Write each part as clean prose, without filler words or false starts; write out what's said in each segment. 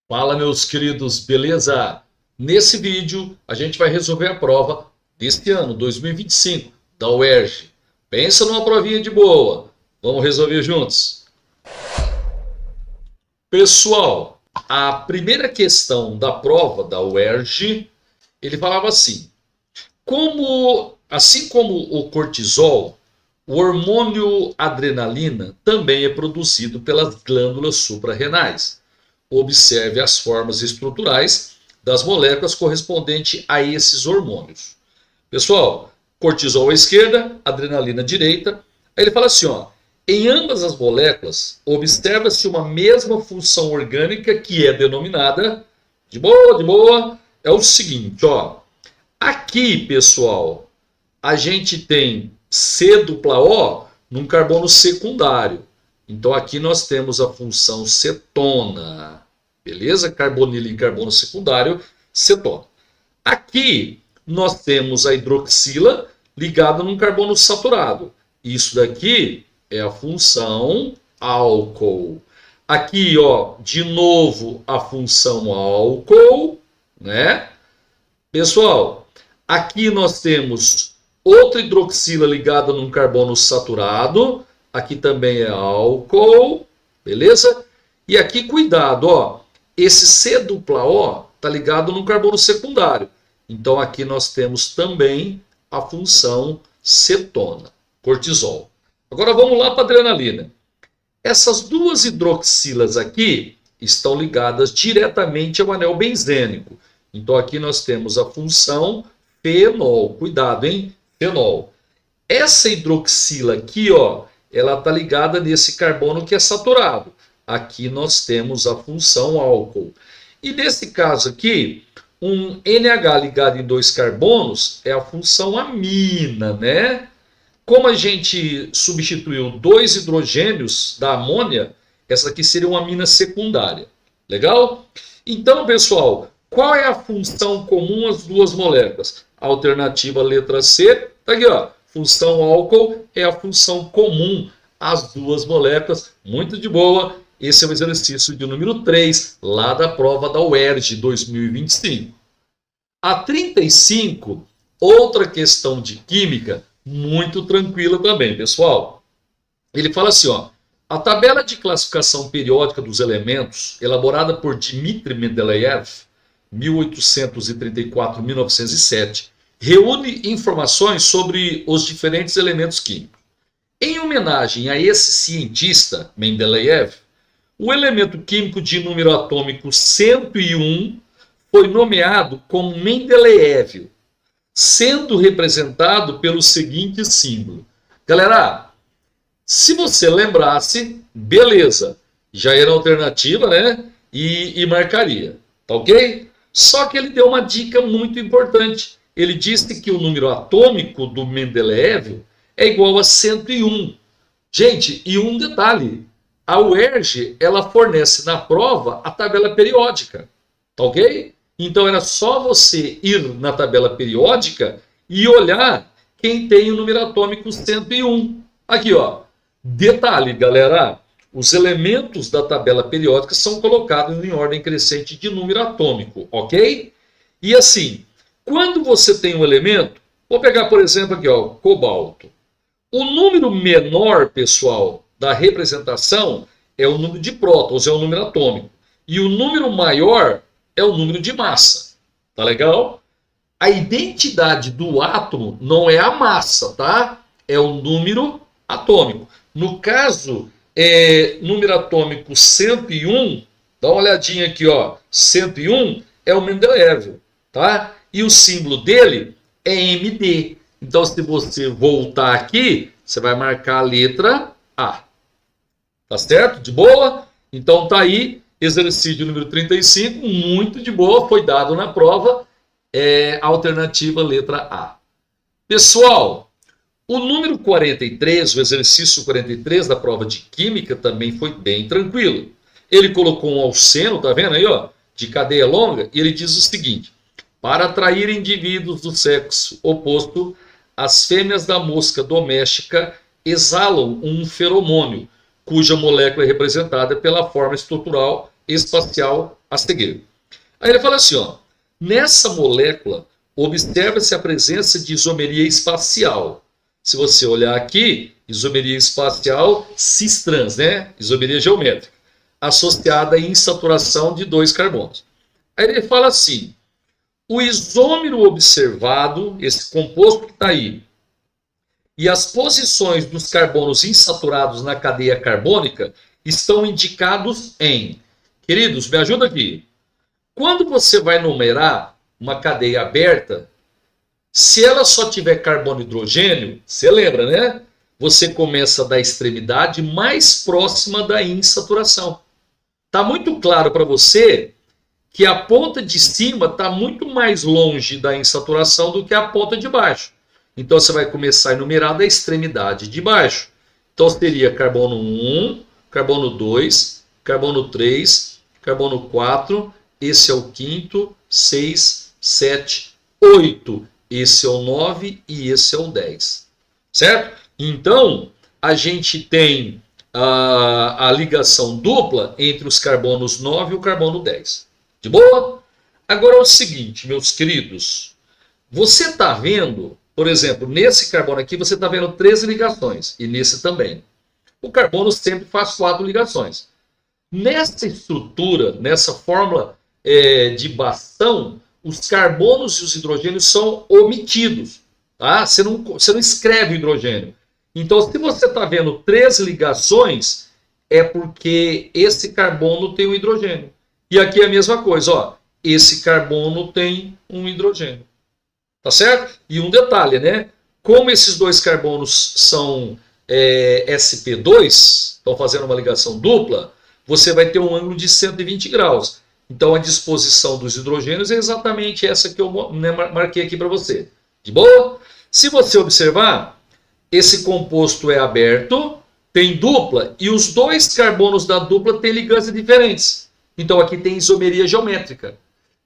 Fala, meus queridos, beleza? Nesse vídeo, a gente vai resolver a prova deste ano, 2025, da UERJ. Pensa numa provinha de boa. Vamos resolver juntos. Pessoal, a primeira questão da prova da UERJ, ele falava assim: assim como o cortisol, o hormônio adrenalina também é produzido pelas glândulas suprarrenais. Observe as formas estruturais das moléculas correspondentes a esses hormônios. Pessoal, cortisol à esquerda, adrenalina à direita. Aí ele fala assim, ó, em ambas as moléculas, observa-se uma mesma função orgânica que é denominada, de boa, é o seguinte, ó. Aqui, pessoal, a gente tem C-O num carbono secundário. Então aqui nós temos a função cetona, beleza? Carbonila e carbono secundário, cetona. Aqui nós temos a hidroxila ligada num carbono saturado. Isso daqui é a função álcool. Aqui, ó, de novo a função álcool, né? Pessoal, aqui nós temos outra hidroxila ligada num carbono saturado. Aqui também é álcool, beleza? E aqui, cuidado, ó, esse C-O está ligado no carbono secundário. Então, aqui nós temos também a função cetona, cortisol. Agora, vamos lá para a adrenalina. Essas duas hidroxilas aqui estão ligadas diretamente ao anel benzênico. Então, aqui nós temos a função fenol. Cuidado, hein? Fenol. Essa hidroxila aqui, ó, ela está ligada nesse carbono que é saturado. Aqui nós temos a função álcool. E nesse caso aqui, um NH ligado em dois carbonos é a função amina, né? Como a gente substituiu dois hidrogênios da amônia, essa aqui seria uma amina secundária. Legal? Então, pessoal, qual é a função comum às duas moléculas? Alternativa letra C, tá aqui, ó. Função álcool é a função comum às duas moléculas. Muito de boa. Esse é o exercício de número 3, lá da prova da UERJ 2025. A 35, outra questão de química, muito tranquila também, pessoal. Ele fala assim, ó. A tabela de classificação periódica dos elementos, elaborada por Dmitry Mendeleev, 1834-1907, reúne informações sobre os diferentes elementos químicos. Em homenagem a esse cientista, Mendeleev, o elemento químico de número atômico 101 foi nomeado como Mendeleévio, sendo representado pelo seguinte símbolo. Galera, se você lembrasse, beleza, já era alternativa, né? E marcaria, tá ok? Só que ele deu uma dica muito importante. Ele disse que o número atômico do Mendeleev é igual a 101. Gente, e um detalhe, a UERJ, ela fornece na prova a tabela periódica, tá ok? Então era só você ir na tabela periódica e olhar quem tem o número atômico 101. Aqui, ó. Detalhe, galera, os elementos da tabela periódica são colocados em ordem crescente de número atômico, ok? E assim, quando você tem um elemento, vou pegar, por exemplo, aqui, ó, cobalto. O número menor, pessoal, da representação é o número de prótons, é o número atômico. E o número maior é o número de massa. Tá legal? A identidade do átomo não é a massa, tá? É o número atômico. No caso, número atômico 101, dá uma olhadinha aqui, ó. 101 é o Mendeleév, tá? E o símbolo dele é MD. Então, se você voltar aqui, você vai marcar a letra A. Tá certo? De boa? Então, tá aí, exercício número 35, muito de boa, foi dado na prova, alternativa letra A. Pessoal, o número 43, o exercício 43 da prova de química também foi bem tranquilo. Ele colocou um alceno, tá vendo aí, ó, de cadeia longa, e ele diz o seguinte: para atrair indivíduos do sexo oposto, as fêmeas da mosca doméstica exalam um feromônio, cuja molécula é representada pela forma estrutural espacial a seguir. Aí ele fala assim, ó, nessa molécula observa-se a presença de isomeria espacial. Se você olhar aqui, isomeria espacial cis-trans, né? Isomeria geométrica, associada à insaturação de 2 carbonos. Aí ele fala assim, o isômero observado, esse composto que está aí, e as posições dos carbonos insaturados na cadeia carbônica estão indicados em... Queridos, me ajuda aqui. Quando você vai numerar uma cadeia aberta, se ela só tiver carbono e hidrogênio, você lembra, né? Você começa da extremidade mais próxima da insaturação. Está muito claro para você que a ponta de cima está muito mais longe da insaturação do que a ponta de baixo. Então você vai começar a enumerar da extremidade de baixo. Então seria carbono 1, carbono 2, carbono 3, carbono 4, esse é o 5º, 6, 7, 8. Esse é o 9 e esse é o 10. Certo? Então, a gente tem a ligação dupla entre os carbonos 9 e o carbono 10. De boa? Agora é o seguinte, meus queridos. Você está vendo, por exemplo, nesse carbono aqui, você está vendo 13 ligações. E nesse também. O carbono sempre faz 4 ligações. Nessa estrutura, nessa fórmula de bastão, os carbonos e os hidrogênios são omitidos. Tá? Você não escreve hidrogênio. Então, se você está vendo 3 ligações, é porque esse carbono tem um hidrogênio. E aqui é a mesma coisa, ó. Esse carbono tem um hidrogênio. Tá certo? E um detalhe, né? Como esses 2 carbonos são sp2, estão fazendo uma ligação dupla, você vai ter um ângulo de 120 graus. Então a disposição dos hidrogênios é exatamente essa que eu marquei aqui para você. De boa? Se você observar, esse composto é aberto, tem dupla, e os 2 carbonos da dupla têm liganças diferentes. Então aqui tem isomeria geométrica.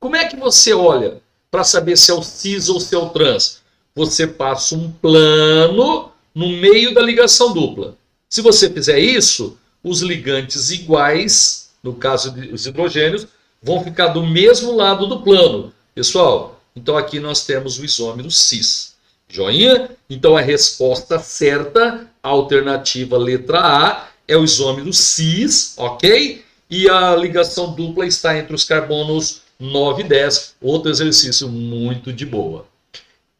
Como é que você olha para saber se é o cis ou se é o trans? Você passa um plano no meio da ligação dupla. Se você fizer isso, os ligantes iguais, no caso dos hidrogênios, vão ficar do mesmo lado do plano. Pessoal, então aqui nós temos o isômero cis. Joinha? Então a resposta certa, a alternativa letra A, é o isômero cis, ok? E a ligação dupla está entre os carbonos 9 e 10. Outro exercício muito de boa.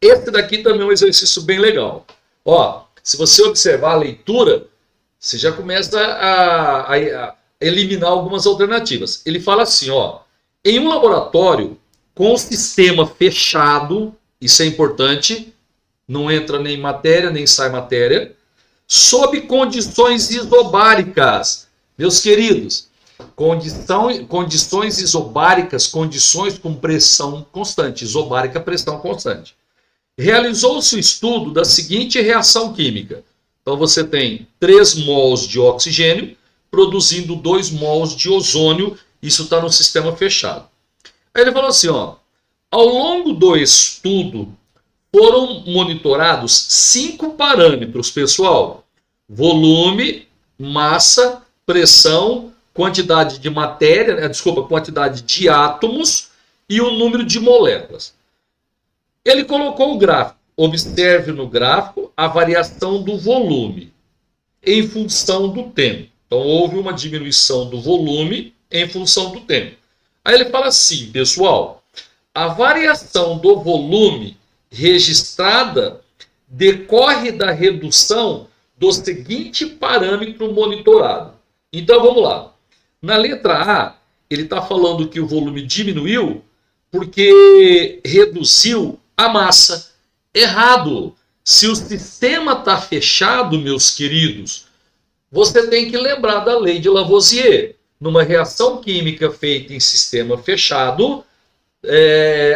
Esse daqui também é um exercício bem legal. Ó, se você observar a leitura, você já começa a eliminar algumas alternativas. Ele fala assim, ó, em um laboratório com sistema fechado, isso é importante, não entra nem matéria, nem sai matéria, sob condições isobáricas. Meus queridos, condições isobáricas, condições com pressão constante, isobárica, pressão constante. Realizou-se o estudo da seguinte reação química. Então você tem 3 mols de oxigênio produzindo 2 mols de ozônio, isso está no sistema fechado. Aí ele falou assim, ó, ao longo do estudo foram monitorados 5 parâmetros, pessoal. Volume, massa, pressão, quantidade de matéria, quantidade de átomos e o número de moléculas. Ele colocou o gráfico. Observe no gráfico a variação do volume em função do tempo. Então, houve uma diminuição do volume em função do tempo. Aí ele fala assim, pessoal, a variação do volume registrada decorre da redução do seguinte parâmetro monitorado. Então, vamos lá. Na letra A, ele está falando que o volume diminuiu porque reduziu a massa. Errado. Se o sistema está fechado, meus queridos, você tem que lembrar da lei de Lavoisier. Numa reação química feita em sistema fechado,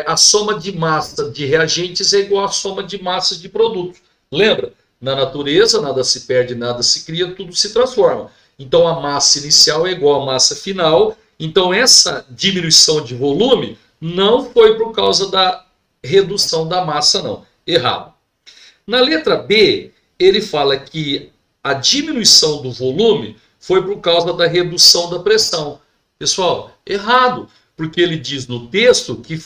a soma de massa de reagentes é igual à soma de massas de produtos. Lembra? Na natureza, nada se perde, nada se cria, tudo se transforma. Então a massa inicial é igual à massa final. Então essa diminuição de volume não foi por causa da redução da massa, não. Errado. Na letra B, ele fala que a diminuição do volume foi por causa da redução da pressão. Pessoal, errado, porque ele diz no texto que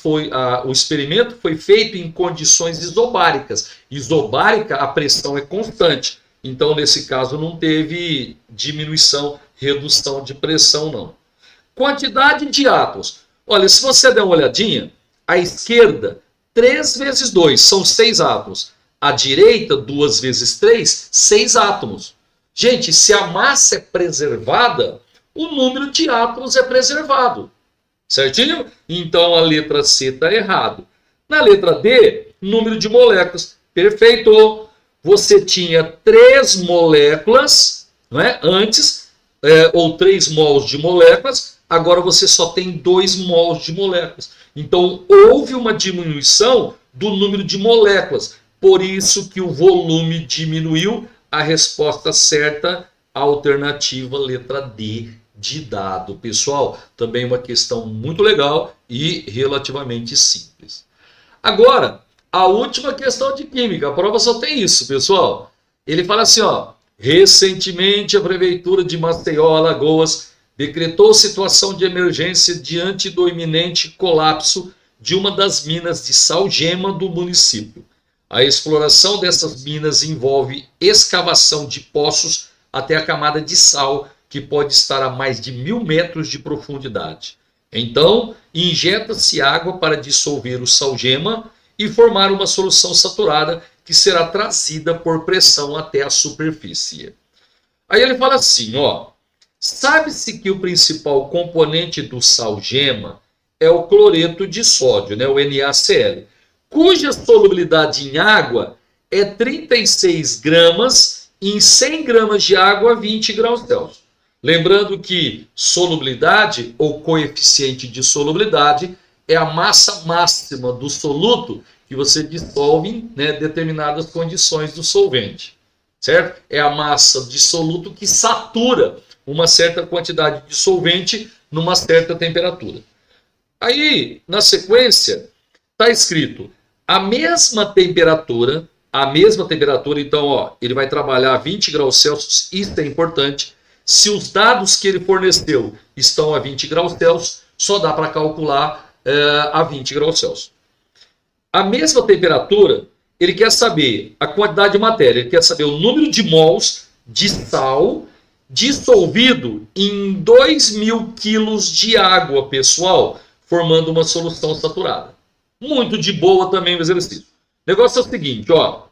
o experimento foi feito em condições isobáricas. Isobárica, a pressão é constante. Então, nesse caso, não teve diminuição, redução de pressão, não. Quantidade de átomos. Olha, se você der uma olhadinha, à esquerda, 3 vezes 2 são 6 átomos. À direita, 2 vezes 3, 6 átomos. Gente, se a massa é preservada, o número de átomos é preservado. Certinho? Então a letra C está errado. Na letra D, número de moléculas. Perfeito. Você tinha 3 moléculas, não é? Antes, ou 3 mols de moléculas. Agora você só tem 2 mols de moléculas. Então houve uma diminuição do número de moléculas. Por isso que o volume diminuiu. A resposta certa, a alternativa letra D de dado. Pessoal, também uma questão muito legal e relativamente simples. Agora, a última questão de química. A prova só tem isso, pessoal. Ele fala assim, ó. Recentemente, a Prefeitura de Maceió, Alagoas, decretou situação de emergência diante do iminente colapso de uma das minas de sal-gema do município. A exploração dessas minas envolve escavação de poços até a camada de sal, que pode estar a mais de 1.000 metros de profundidade. Então, injeta-se água para dissolver o sal-gema e formar uma solução saturada que será trazida por pressão até a superfície. Aí ele fala assim, ó, sabe-se que o principal componente do sal-gema é o cloreto de sódio, né, o NaCl, cuja solubilidade em água é 36 gramas em 100 gramas de água a 20 graus Celsius. Lembrando que solubilidade ou coeficiente de solubilidade é a massa máxima do soluto que você dissolve em determinadas condições do solvente, certo? É a massa de soluto que satura uma certa quantidade de solvente numa certa temperatura. Aí, na sequência, está escrito a mesma temperatura, então, ó, ele vai trabalhar a 20 graus Celsius, isso é importante. Se os dados que ele forneceu estão a 20 graus Celsius, só dá para calcular a 20 graus Celsius. A mesma temperatura, ele quer saber a quantidade de matéria, ele quer saber o número de mols de sal dissolvido em 2.000 quilos de água, pessoal, formando uma solução saturada. Muito de boa também o exercício. O negócio é o seguinte, ó.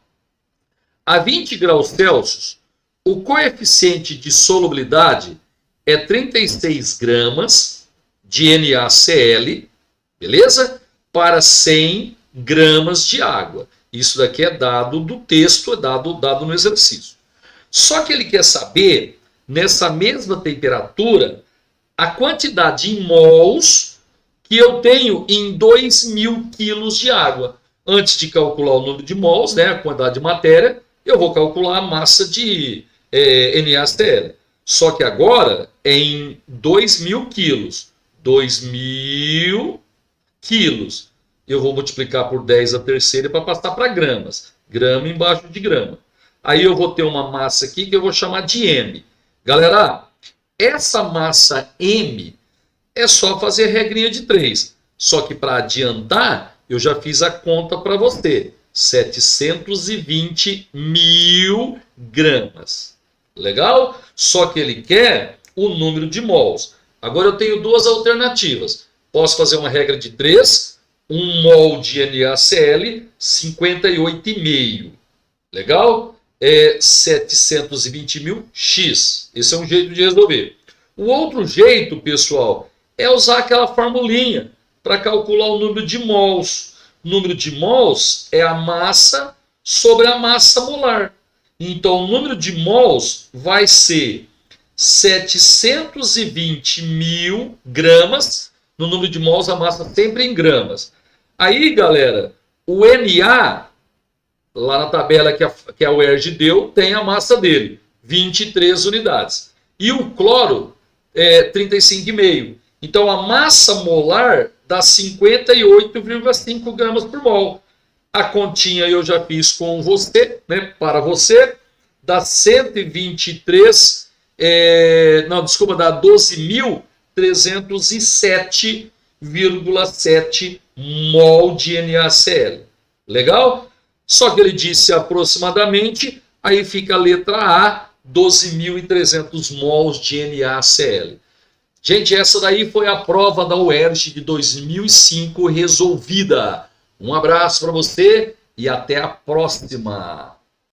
A 20 graus Celsius, o coeficiente de solubilidade é 36 gramas de NaCl, beleza? Para 100 gramas de água. Isso daqui é dado do texto, é dado no exercício. Só que ele quer saber, nessa mesma temperatura, a quantidade em mols que eu tenho em 2.000 quilos de água. Antes de calcular o número de mols, né, a quantidade de matéria, eu vou calcular a massa de NaCl. Só que agora é em 2.000 quilos. 2.000 quilos. Eu vou multiplicar por 10 a terceira para passar para gramas. Grama embaixo de grama. Aí eu vou ter uma massa aqui que eu vou chamar de M. Galera, essa massa M é só fazer regrinha de 3. Só que para adiantar, eu já fiz a conta para você. 720.000 gramas. Legal? Só que ele quer o número de mols. Agora eu tenho duas alternativas. Posso fazer uma regra de 3. 1 mol de NaCl, 58,5. Legal? É 720.000x. Esse é um jeito de resolver. O outro jeito, pessoal, é usar aquela formulinha para calcular o número de mols. O número de mols é a massa sobre a massa molar. Então, o número de mols vai ser 720.000 gramas. No número de mols, a massa sempre em gramas. Aí, galera, o Na, lá na tabela que a UERJ deu, tem a massa dele, 23 unidades. E o cloro é 35,5. Então, a massa molar dá 58,5 gramas por mol. A continha eu já fiz com você, né, para você, dá 123, dá 12.000 12.307,7 mol de NaCl. Legal? Só que ele disse aproximadamente, aí fica a letra A, 12.300 mols de NaCl. Gente, essa daí foi a prova da UERJ de 2005 resolvida. Um abraço para você e até a próxima.